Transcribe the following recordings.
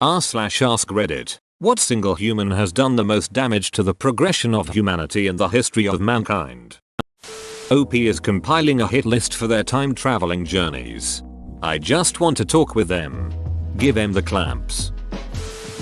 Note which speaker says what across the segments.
Speaker 1: r/ask Reddit. What single human has done the most damage to the progression of humanity in the history of mankind? OP is compiling a hit list for their time traveling journeys. I just want to talk with them. Give them the clamps.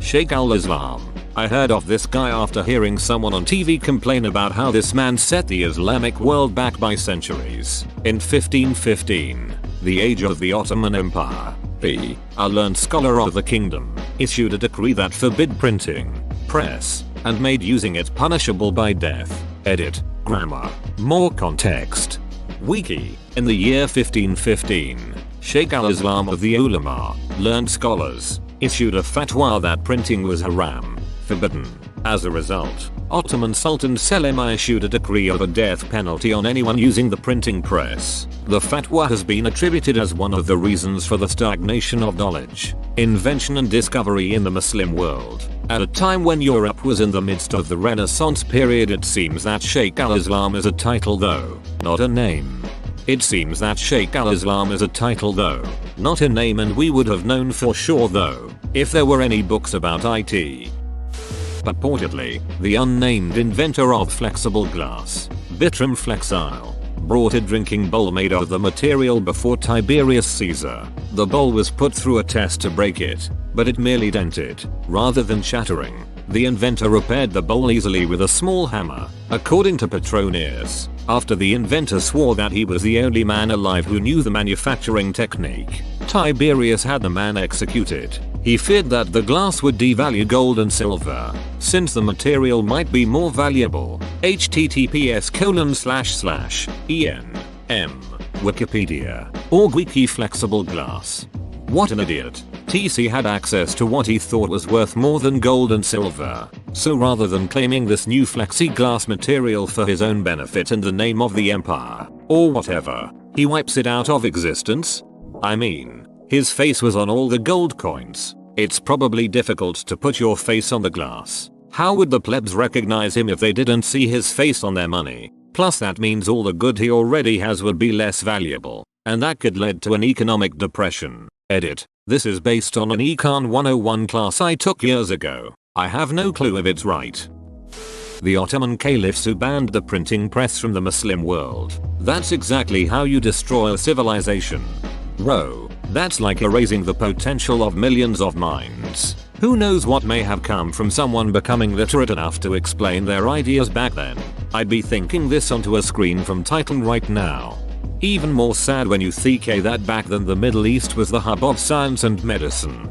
Speaker 1: Sheikh al-Islam. I heard of this guy after hearing someone on TV complain about how this man set the Islamic world back by centuries. In 1515, the age of the Ottoman Empire, a learned scholar of the kingdom issued a decree that forbid printing, press, and made using it punishable by death. Edit. Grammar. More context. Wiki. In the year 1515, Sheikh al-Islam of the Ulama, learned scholars, issued a fatwa that printing was haram, forbidden. As a result, Ottoman Sultan Selim I issued a decree of a death penalty on anyone using the printing press. The fatwa has been attributed as one of the reasons for the stagnation of knowledge, invention and discovery in the Muslim world. At a time when Europe was in the midst of the Renaissance period, it seems that Sheikh al-Islam is a title though, not a name. It seems that Sheikh al-Islam is a title though, not a name, and we would have known for sure though, if there were any books about it. Purportedly, the unnamed inventor of flexible glass, Vitrum Flexile, brought a drinking bowl made of the material before Tiberius Caesar. The bowl was put through a test to break it, but it merely dented, rather than shattering. The inventor repaired the bowl easily with a small hammer, according to Petronius, after the inventor swore that he was the only man alive who knew the manufacturing technique. Tiberius had the man executed. He feared that the glass would devalue gold and silver, since the material might be more valuable. https://en.m. Wikipedia.org Wiki Flexible glass. What an idiot. TC had access to what he thought was worth more than gold and silver, so rather than claiming this new flexiglass material for his own benefit in the name of the empire, or whatever, he wipes it out of existence? I mean, his face was on all the gold coins. It's probably difficult to put your face on the glass. How would the plebs recognize him if they didn't see his face on their money? Plus that means all the good he already has would be less valuable, and that could lead to an economic depression. Edit. This is based on an Econ 101 class I took years ago. I have no clue if it's right. The Ottoman caliphs who banned the printing press from the Muslim world. That's exactly how you destroy a civilization. Bro, that's like erasing the potential of millions of minds. Who knows what may have come from someone becoming literate enough to explain their ideas back then. I'd be thinking this onto a screen from Titan right now. Even more sad when you think that back then the Middle East was the hub of science and medicine.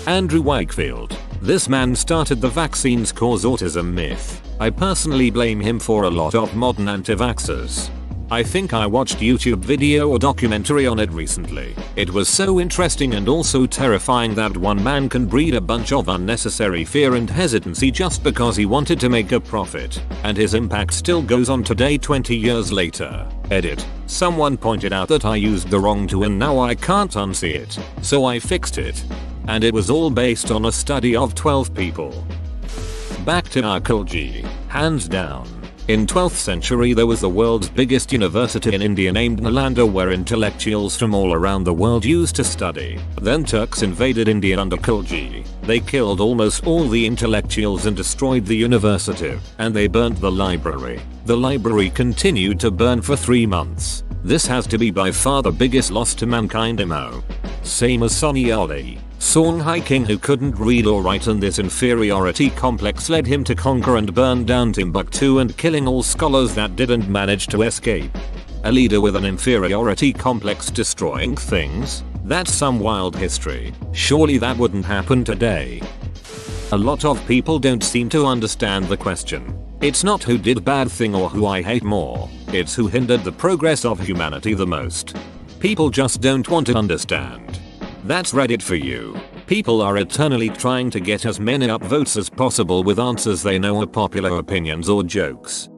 Speaker 1: Andrew Wakefield. This man started the vaccines cause autism myth. I personally blame him for a lot of modern anti-vaxxers. I think I watched YouTube video or documentary on it recently. It was so interesting and also terrifying that one man can breed a bunch of unnecessary fear and hesitancy just because he wanted to make a profit, and his impact still goes on today 20 years later. Edit. Someone pointed out that I used the wrong to and now I can't unsee it, so I fixed it. And it was all based on a study of 12 people. Back to our Khilji. Hands down. In 12th century there was the world's biggest university in India named Nalanda where intellectuals from all around the world used to study. Then Turks invaded India under Khilji. They killed almost all the intellectuals and destroyed the university, and they burnt the library. The library continued to burn for 3 months. This has to be by far the biggest loss to mankind emo. Same as Sonny Ali, Songhai King, who couldn't read or write, and this inferiority complex led him to conquer and burn down Timbuktu and killing all scholars that didn't manage to escape. A leader with an inferiority complex destroying things? That's some wild history. Surely that wouldn't happen today. A lot of people don't seem to understand the question. It's not who did bad thing or who I hate more, it's who hindered the progress of humanity the most. People just don't want to understand. That's Reddit for you. People are eternally trying to get as many upvotes as possible with answers they know are popular opinions or jokes.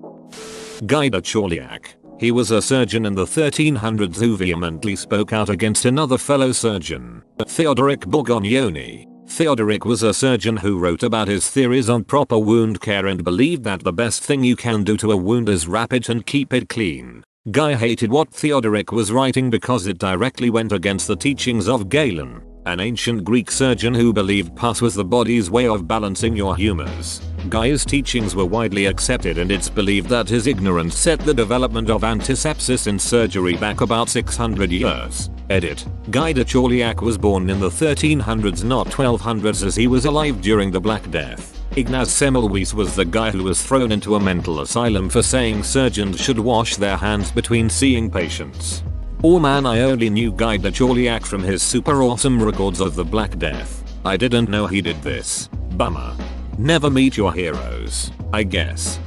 Speaker 1: Guy de Chauliac. He was a surgeon in the 1300s who vehemently spoke out against another fellow surgeon, Theodoric Borgognoni. Theodoric was a surgeon who wrote about his theories on proper wound care and believed that the best thing you can do to a wound is wrap it and keep it clean. Guy hated what Theodoric was writing because it directly went against the teachings of Galen. An ancient Greek surgeon who believed pus was the body's way of balancing your humors. Guy's teachings were widely accepted, and it's believed that his ignorance set the development of antisepsis in surgery back about 600 years. Edit. Guy de Chauliac was born in the 1300s, not 1200s, as he was alive during the Black Death. Ignaz Semmelweis was the guy who was thrown into a mental asylum for saying surgeons should wash their hands between seeing patients. Oh man, I only knew Guy de Chauliac from his super awesome records of the Black Death. I didn't know he did this. Bummer. Never meet your heroes, I guess.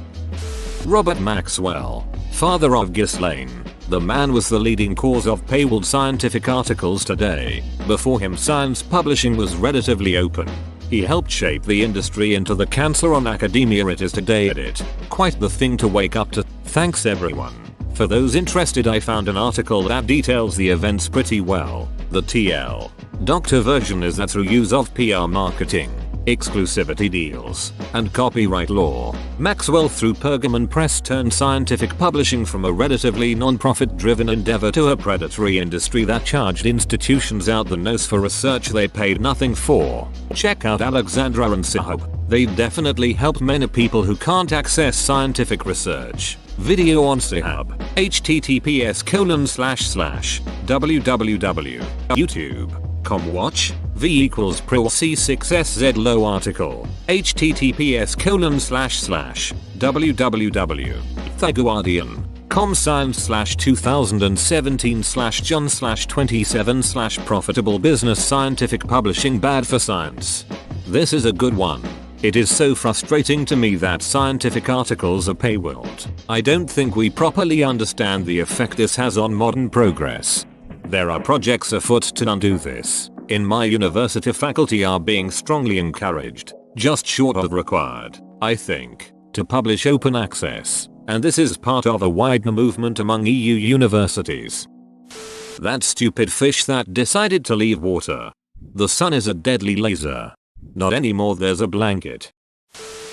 Speaker 1: Robert Maxwell, father of Ghislaine. The man was the leading cause of paywalled scientific articles today. Before him, science publishing was relatively open. He helped shape the industry into the cancer on academia it is today. Edit. Quite the thing to wake up to. Thanks everyone. For those interested, I found an article that details the events pretty well. The TL Doctor version is that through use of PR marketing, exclusivity deals, and copyright law, Maxwell through Pergamon Press turned scientific publishing from a relatively non-profit driven endeavor to a predatory industry that charged institutions out the nose for research they paid nothing for. Check out Alexandra and Sahab. They've definitely helped many people who can't access scientific research. Video on Sahab. https://www.youtube.com watch V equals pro C6SZ low article. https://www.theguardian.com science/2017/John/27/profitable business scientific publishing bad for science. This is a good one. It is so frustrating to me that scientific articles are paywalled. I don't think we properly understand the effect this has on modern progress. There are projects afoot to undo this. In my university, faculty are being strongly encouraged, just short of required, I think, to publish open access, and this is part of a wider movement among EU universities. That stupid fish that decided to leave water. The sun is a deadly laser. Not anymore, there's a blanket.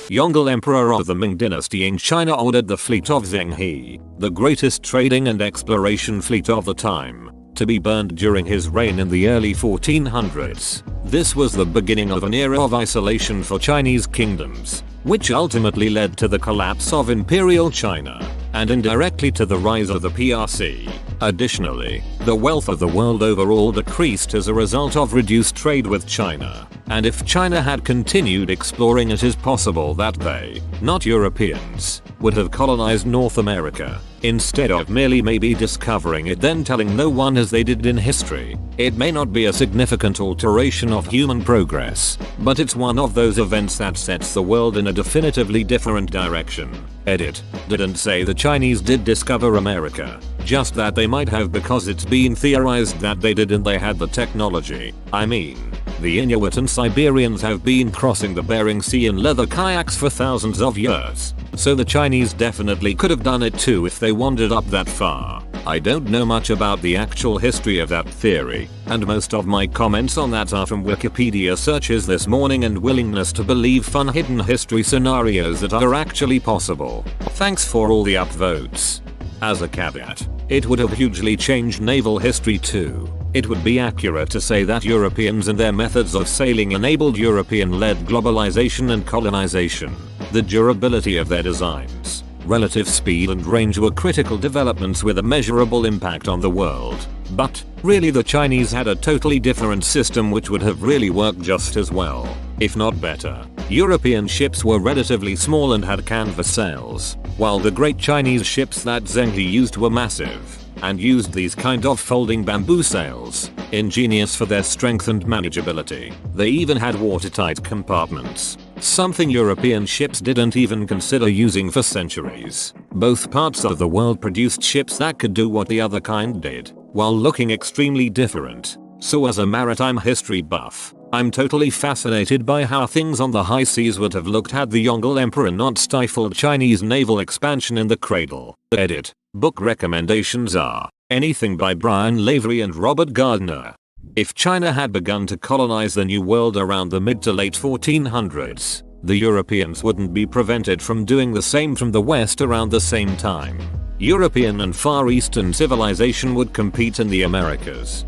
Speaker 1: Yongle Emperor of the Ming Dynasty in China ordered the fleet of Zheng He, the greatest trading and exploration fleet of the time, to be burned during his reign in the early 1400s. This was the beginning of an era of isolation for Chinese kingdoms, which ultimately led to the collapse of Imperial China, and indirectly to the rise of the PRC. Additionally, the wealth of the world overall decreased as a result of reduced trade with China, and if China had continued exploring, it is possible that they, not Europeans, would have colonized North America, instead of merely maybe discovering it then telling no one as they did in history. It may not be a significant alteration of human progress, but it's one of those events that sets the world in a definitively different direction. Edit. Didn't say the Chinese did discover America, just that they might have, because it's been theorized that they did and they had the technology. I mean, the Inuit and Siberians have been crossing the Bering Sea in leather kayaks for thousands of years, so the Chinese definitely could have done it too if they wandered up that far. I don't know much about the actual history of that theory, and most of my comments on that are from Wikipedia searches this morning and willingness to believe fun hidden history scenarios that are actually possible. Thanks for all the upvotes. As a caveat, it would have hugely changed naval history too. It would be accurate to say that Europeans and their methods of sailing enabled European-led globalization and colonization. The durability of their designs, relative speed and range were critical developments with a measurable impact on the world. But, really, the Chinese had a totally different system which would have really worked just as well, if not better. European ships were relatively small and had canvas sails, while the great Chinese ships that Zheng He used were massive, and used these kind of folding bamboo sails, ingenious for their strength and manageability. They even had watertight compartments, something European ships didn't even consider using for centuries. Both parts of the world produced ships that could do what the other kind did, while looking extremely different. So as a maritime history buff, I'm totally fascinated by how things on the high seas would have looked had the Yongle Emperor not stifled Chinese naval expansion in the cradle. Edit. Book recommendations are anything by Brian Lavery and Robert Gardner. If China had begun to colonize the New World around the mid to late 1400s, the Europeans wouldn't be prevented from doing the same from the West around the same time. European and Far Eastern civilization would compete in the Americas.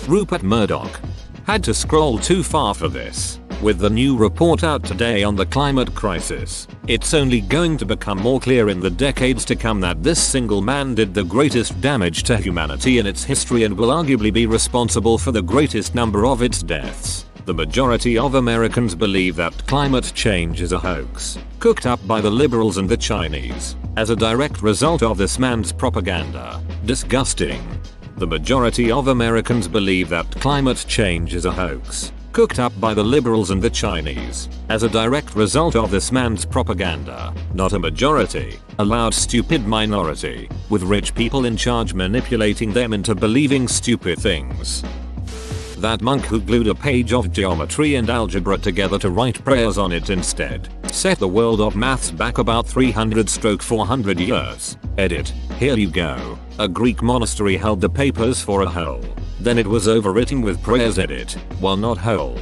Speaker 1: Rupert Murdoch. Had to scroll too far for this. With the new report out today on the climate crisis, it's only going to become more clear in the decades to come that this single man did the greatest damage to humanity in its history and will arguably be responsible for the greatest number of its deaths. The majority of Americans believe that climate change is a hoax, cooked up by the liberals and the Chinese, as a direct result of this man's propaganda. Disgusting. The majority of Americans believe that climate change is a hoax, cooked up by the liberals and the Chinese, as a direct result of this man's propaganda. Not a majority, a loud stupid minority, with rich people in charge manipulating them into believing stupid things. That monk who glued a page of geometry and algebra together to write prayers on it instead, set the world of maths back about 300-400 years. Edit. Here you go. A Greek monastery held the papers for a whole. Then it was overwritten with prayers. Edit. While not whole.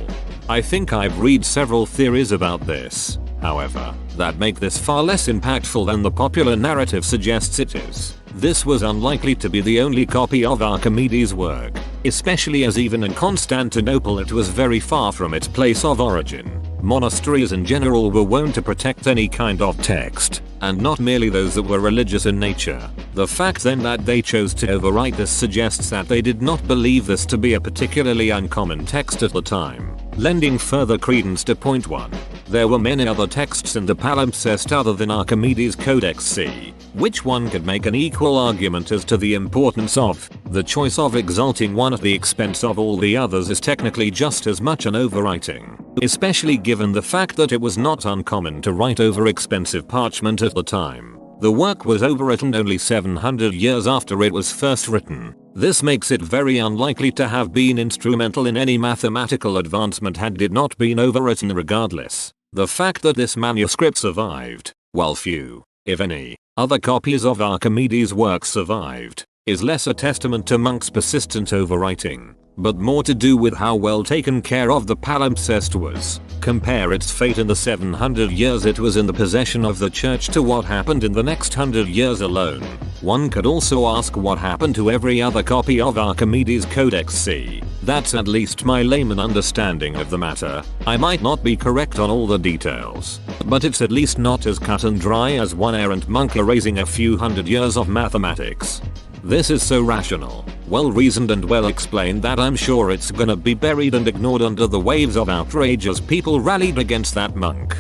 Speaker 1: I think I've read several theories about this, however, that make this far less impactful than the popular narrative suggests it is. This was unlikely to be the only copy of Archimedes' work, especially as even in Constantinople it was very far from its place of origin. Monasteries in general were wont to protect any kind of text, and not merely those that were religious in nature. The fact then that they chose to overwrite this suggests that they did not believe this to be a particularly uncommon text at the time, lending further credence to point 1. There were many other texts in the palimpsest other than Archimedes' Codex C, which one could make an equal argument as to the importance of. The choice of exalting one at the expense of all the others is technically just as much an overwriting, especially given the fact that it was not uncommon to write over expensive parchment at the time. The work was overwritten only 700 years after it was first written. This makes it very unlikely to have been instrumental in any mathematical advancement had it not been overwritten regardless. The fact that this manuscript survived, while few, if any, other copies of Archimedes' work survived, is less a testament to Monk's persistent overwriting, but more to do with how well taken care of the palimpsest was. Compare its fate in the 700 years it was in the possession of the church to what happened in the next 100 years alone. One could also ask what happened to every other copy of Archimedes' Codex C. That's at least my layman understanding of the matter. I might not be correct on all the details, but it's at least not as cut and dry as one errant monk erasing a few hundred years of mathematics. This is so rational, well reasoned and well explained that I'm sure it's gonna be buried and ignored under the waves of outrage as people rallied against that monk.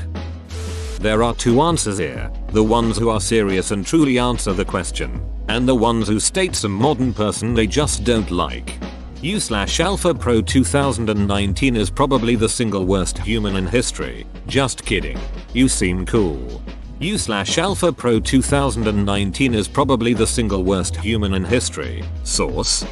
Speaker 1: There are two answers here, the ones who are serious and truly answer the question, and the ones who state some modern person they just don't like. U/Alpha Pro 2019 is probably the single worst human in history. Just kidding. You seem cool. U/Alpha Pro 2019 is probably the single worst human in history. Source: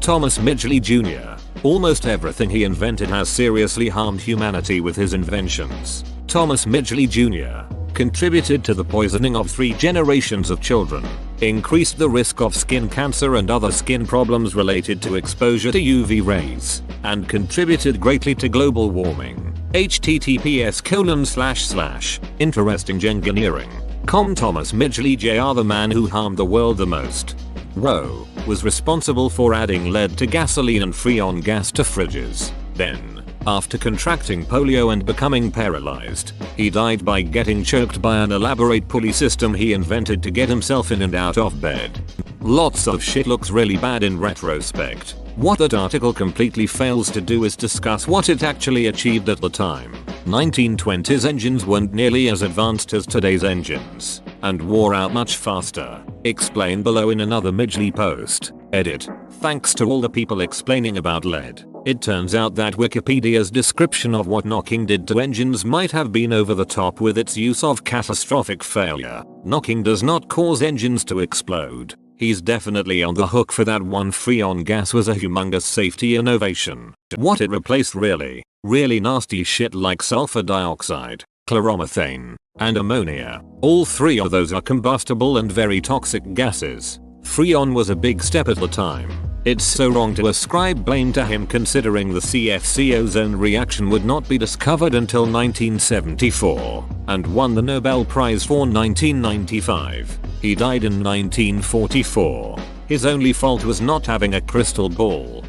Speaker 1: Thomas Midgley Jr. Almost everything he invented has seriously harmed humanity with his inventions. Thomas Midgley Jr. contributed to the poisoning of 3 generations of children, increased the risk of skin cancer and other skin problems related to exposure to UV rays, and contributed greatly to global warming. https://interestingengineering.com Thomas Midgley Jr. the man who harmed the world the most. Roe was responsible for adding lead to gasoline and freon gas to fridges. Then, after contracting polio and becoming paralyzed, he died by getting choked by an elaborate pulley system he invented to get himself in and out of bed. Lots of shit looks really bad in retrospect. What that article completely fails to do is discuss what it actually achieved at the time. 1920s engines weren't nearly as advanced as today's engines, and wore out much faster. Explained below in another Midgley post. Edit. Thanks to all the people explaining about lead, it turns out that Wikipedia's description of what knocking did to engines might have been over the top with its use of catastrophic failure. Knocking does not cause engines to explode. He's definitely on the hook for that one. Freon gas was a humongous safety innovation. What it replaced really nasty shit like sulfur dioxide, chloromethane, and ammonia. All 3 of those are combustible and very toxic gases. Freon was a big step at the time. It's so wrong to ascribe blame to him considering the CFC ozone reaction would not be discovered until 1974, and won the Nobel Prize for 1995. He died in 1944. His only fault was not having a crystal ball.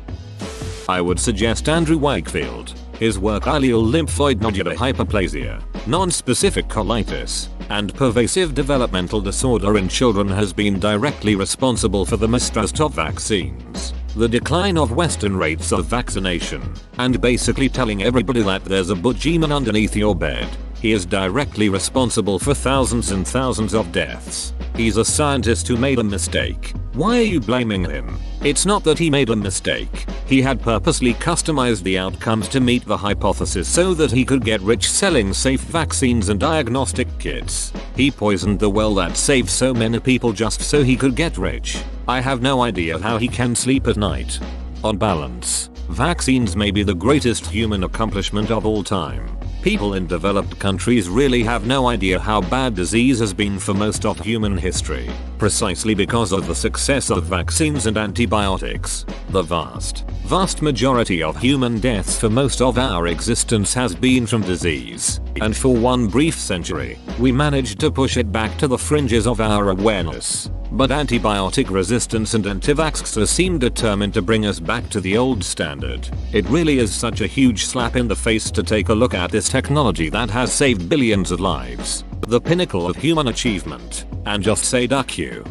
Speaker 1: I would suggest Andrew Wakefield. His work ileal lymphoid nodular hyperplasia, non-specific colitis, and pervasive developmental disorder in children has been directly responsible for the mistrust of vaccines, the decline of Western rates of vaccination, and basically telling everybody that there's a boogeyman underneath your bed. He is directly responsible for thousands and thousands of deaths. He's a scientist who made a mistake. Why are you blaming him? It's not that he made a mistake. He had purposely customized the outcomes to meet the hypothesis so that he could get rich selling safe vaccines and diagnostic kits. He poisoned the well that saved so many people just so he could get rich. I have no idea how he can sleep at night. On balance, vaccines may be the greatest human accomplishment of all time. People in developed countries really have no idea how bad disease has been for most of human history, precisely because of the success of vaccines and antibiotics. The vast majority of human deaths for most of our existence has been from disease, and for one brief century, we managed to push it back to the fringes of our awareness. But antibiotic resistance and anti-vaxxers seem determined to bring us back to the old standard. It really is such a huge slap in the face to take a look at this technology that has saved billions of lives, the pinnacle of human achievement, and just say duck you.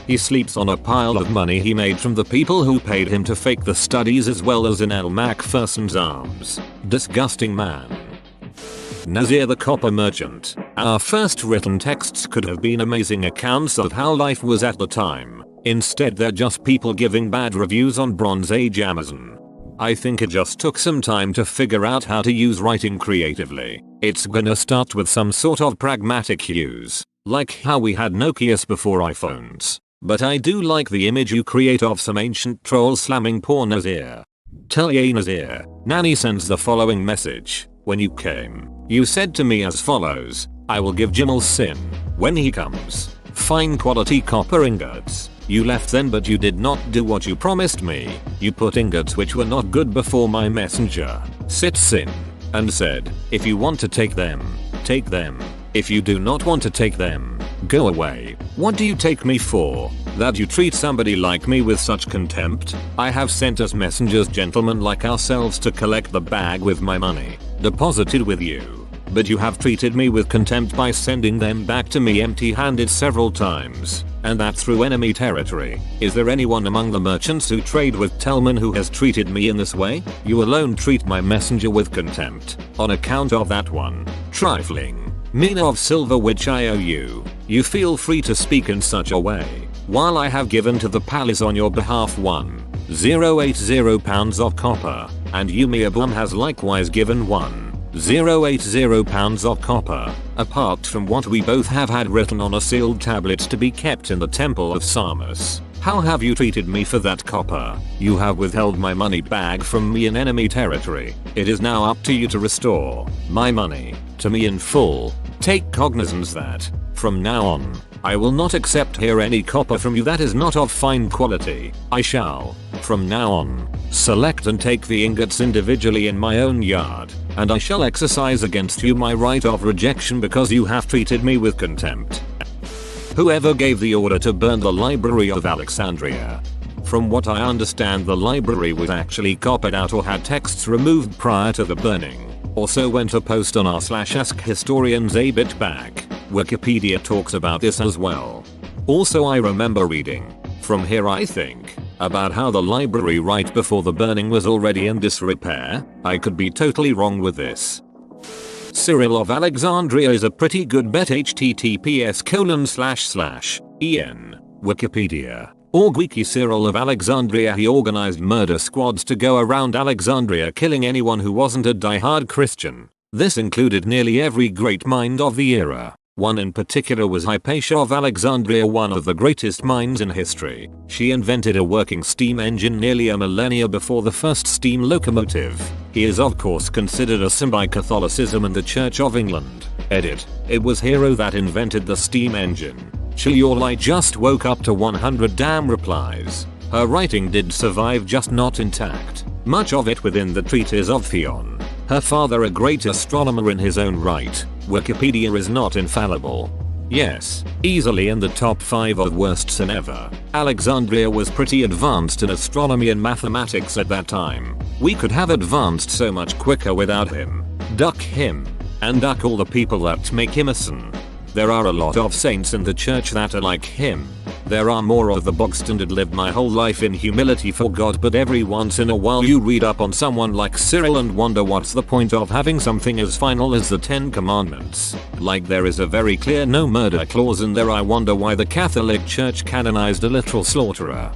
Speaker 1: He sleeps on a pile of money he made from the people who paid him to fake the studies as well as in L. Macpherson's arms. Disgusting man. Nazir the Copper Merchant. Our first written texts could have been amazing accounts of how life was at the time. Instead they're just people giving bad reviews on Bronze Age Amazon. I think it just took some time to figure out how to use writing creatively. It's gonna start with some sort of pragmatic use, like how we had Nokias before iPhones. But I do like the image you create of some ancient troll slamming poor Nazir. Tell ye Nazir, Nanny sends the following message. When you came, you said to me as follows, I will give Jimal Sin, when he comes, fine quality copper ingots. You left then but you did not do what you promised me. You put ingots which were not good before my messenger, Sit Sin, and said, if you want to take them, take them. If you do not want to take them, go away. What do you take me for? That you treat somebody like me with such contempt? I have sent us messengers gentlemen like ourselves to collect the bag with my money, deposited with you. But you have treated me with contempt by sending them back to me empty-handed several times, and that through enemy territory. Is there anyone among the merchants who trade with Telman who has treated me in this way? You alone treat my messenger with contempt, on account of that one trifling mina of silver which I owe you. You feel free to speak in such a way, while I have given to the palace on your behalf 1,080 pounds of copper, and Umiabum has likewise given 1,080 pounds of copper, apart from what we both have had written on a sealed tablet to be kept in the temple of Samus. How have you treated me for that copper? You have withheld my money bag from me in enemy territory. It is now up to you to restore my money to me in full. Take cognizance that, from now on, I will not accept here any copper from you that is not of fine quality. I shall, from now on, select and take the ingots individually in my own yard, and I shall exercise against you my right of rejection because you have treated me with contempt. Whoever gave the order to burn the Library of Alexandria? From what I understand, the library was actually copied out or had texts removed prior to the burning. Also went a post on r/ask historians a bit back. Wikipedia talks about this as well. Also I remember reading, from here I think, about how the library right before the burning was already in disrepair. I could be totally wrong with this. Cyril of Alexandria is a pretty good bet. https://en Wikipedia. Wiki Cyril of Alexandria. He organized murder squads to go around Alexandria killing anyone who wasn't a die-hard Christian. This included nearly every great mind of the era. One in particular was Hypatia of Alexandria, one of the greatest minds in history. She invented a working steam engine nearly a millennia before the first steam locomotive. He is of course considered a symbol by Catholicism and the Church of England. Edit. It was Hero that invented the steam engine. Chiorli just woke up to 100 damn replies. Her writing did survive, just not intact. Much of it within the treatise of Theon. Her father a great astronomer in his own right. Wikipedia is not infallible. Yes, easily in the top 5 of worst sin ever. Alexandria was pretty advanced in astronomy and mathematics at that time. We could have advanced so much quicker without him. Duck him. And duck all the people that make him a sin. There are a lot of saints in the church that are like him. There are more of the bog standard lived my whole life in humility for God, but every once in a while you read up on someone like Cyril and wonder what's the point of having something as final as the 10 commandments. Like there is a very clear no murder clause in there. I wonder why the Catholic Church canonized a literal slaughterer.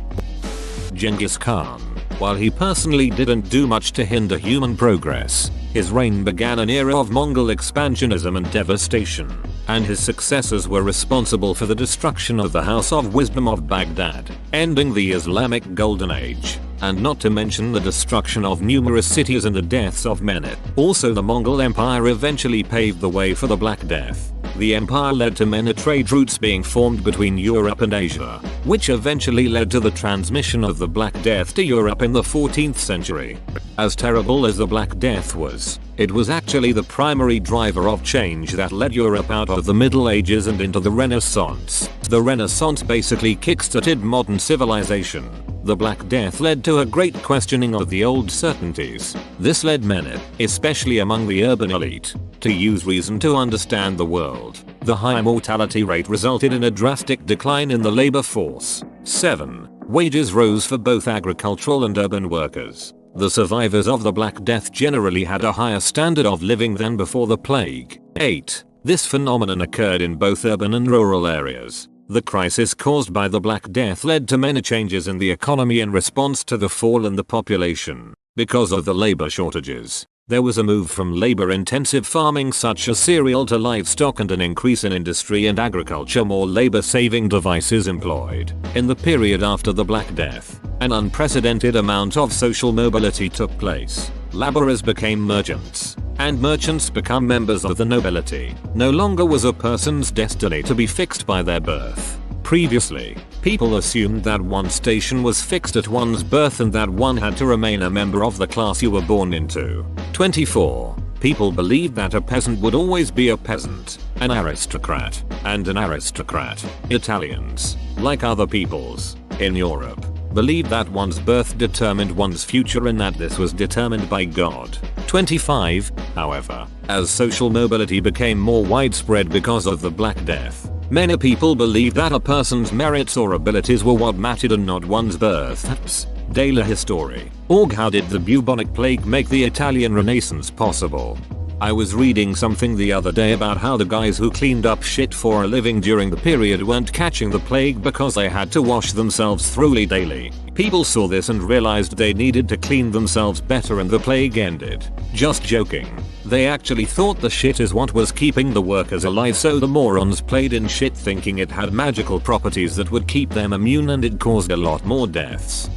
Speaker 1: Genghis Khan. While he personally didn't do much to hinder human progress, his reign began an era of Mongol expansionism and devastation, and his successors were responsible for the destruction of the House of Wisdom of Baghdad, ending the Islamic Golden Age, and not to mention the destruction of numerous cities and the deaths of many. Also, the Mongol Empire eventually paved the way for the Black Death. The empire led to many trade routes being formed between Europe and Asia, which eventually led to the transmission of the Black Death to Europe in the 14th century. As terrible as the Black Death was, it was actually the primary driver of change that led Europe out of the Middle Ages and into the Renaissance. The Renaissance basically kickstarted modern civilization. The Black Death led to a great questioning of the old certainties. This led many, especially among the urban elite, to use reason to understand the world. The high mortality rate resulted in a drastic decline in the labor force. 7. Wages rose for both agricultural and urban workers. The survivors of the Black Death generally had a higher standard of living than before the plague. 8. This phenomenon occurred in both urban and rural areas. The crisis caused by the Black Death led to many changes in the economy in response to the fall in the population. Because of the labor shortages, there was a move from labor-intensive farming such as cereal to livestock and an increase in industry and agriculture. More labor-saving devices employed. In the period after the Black Death, an unprecedented amount of social mobility took place. Laborers became merchants, and merchants become members of the nobility. No longer was a person's destiny to be fixed by their birth. Previously, people assumed that one's station was fixed at one's birth and that one had to remain a member of the class you were born into. 24. People believed that a peasant would always be a peasant, an aristocrat, and an aristocrat. Italians, like other peoples in Europe, believed that one's birth determined one's future and that this was determined by God. 25. However, as social mobility became more widespread because of the Black Death, many people believed that a person's merits or abilities were what mattered and not one's birth. Daily History. How did the bubonic plague make the Italian Renaissance possible? I was reading something the other day about how the guys who cleaned up shit for a living during the period weren't catching the plague because they had to wash themselves thoroughly daily. People saw this and realized they needed to clean themselves better and the plague ended. Just joking. They actually thought the shit is what was keeping the workers alive, so the morons played in shit thinking it had magical properties that would keep them immune, and it caused a lot more deaths.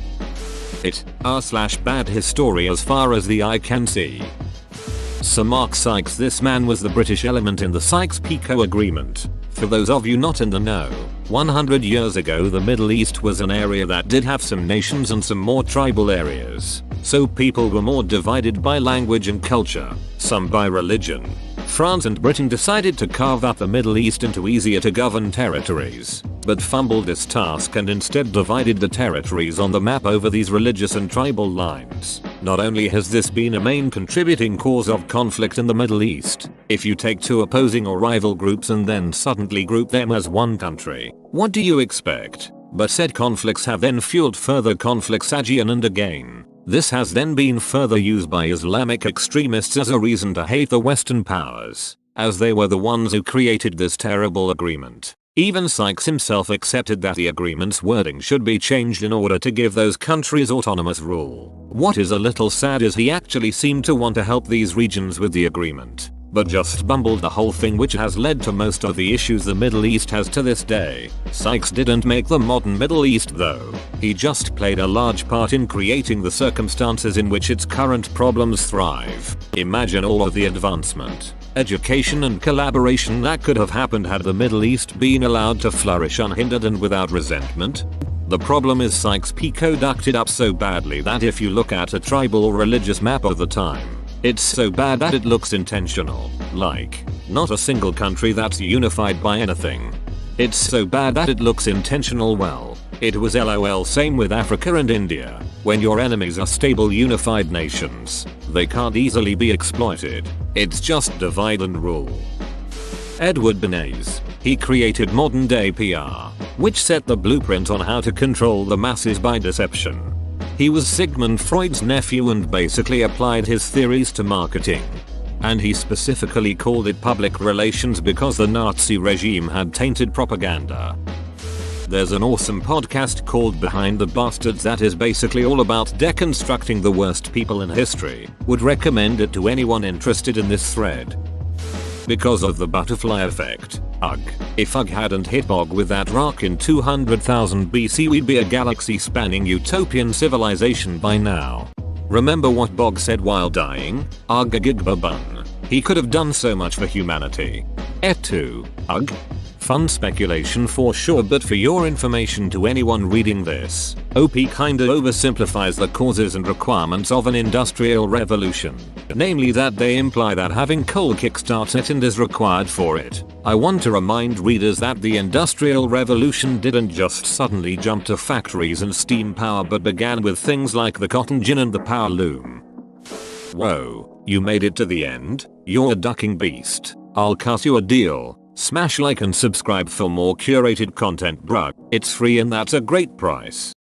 Speaker 1: Bad history as far as the eye can see. Sir Mark Sykes. This man was the British element in the Sykes-Picot Agreement. For those of you not in the know, 100 years ago the Middle East was an area that did have some nations and some more tribal areas. So people were more divided by language and culture, some by religion. France and Britain decided to carve up the Middle East into easier to govern territories, but fumbled this task and instead divided the territories on the map over these religious and tribal lines. Not only has this been a main contributing cause of conflict in the Middle East, if you take two opposing or rival groups and then suddenly group them as one country, what do you expect? But said conflicts have then fueled further conflicts again and again. This has then been further used by Islamic extremists as a reason to hate the Western powers, as they were the ones who created this terrible agreement. Even Sykes himself accepted that the agreement's wording should be changed in order to give those countries autonomous rule. What is a little sad is he actually seemed to want to help these regions with the agreement, but just bumbled the whole thing, which has led to most of the issues the Middle East has to this day. Sykes didn't make the modern Middle East though. He just played a large part in creating the circumstances in which its current problems thrive. Imagine all of the advancement, education and collaboration that could have happened had the Middle East been allowed to flourish unhindered and without resentment. The problem is Sykes-Picot ducked it up so badly that if you look at a tribal or religious map of the time, it's so bad that it looks intentional. Like, Not a single country that's unified by anything. It's so bad that it looks intentional. Well, it was LOL. Same with Africa and India. When your enemies are stable unified nations, they can't easily be exploited. It's just divide and rule. Edward Bernays. He created modern day PR, which set the blueprint on how to control the masses by deception. He was Sigmund Freud's nephew and basically applied his theories to marketing. And he specifically called it public relations because the Nazi regime had tainted propaganda. There's an awesome podcast called Behind the Bastards that is basically all about deconstructing the worst people in history. Would recommend it to anyone interested in this thread. Because of the butterfly effect. Ugh. If Ugh hadn't hit Bog with that rock in 200,000 BC, we'd be a galaxy-spanning utopian civilization by now. Remember what Bog said while dying? Ugh bun. He could have done so much for humanity. Et2. Ugh. Fun speculation for sure, but for your information to anyone reading this, OP kinda oversimplifies the causes and requirements of an industrial revolution. Namely that they imply that having coal kickstarts it and is required for it. I want to remind readers that the industrial revolution didn't just suddenly jump to factories and steam power, but began with things like the cotton gin and the power loom. Whoa, you made it to the end? You're a ducking beast. I'll cut you a deal. Smash like and subscribe for more curated content, bruh. It's free and that's a great price.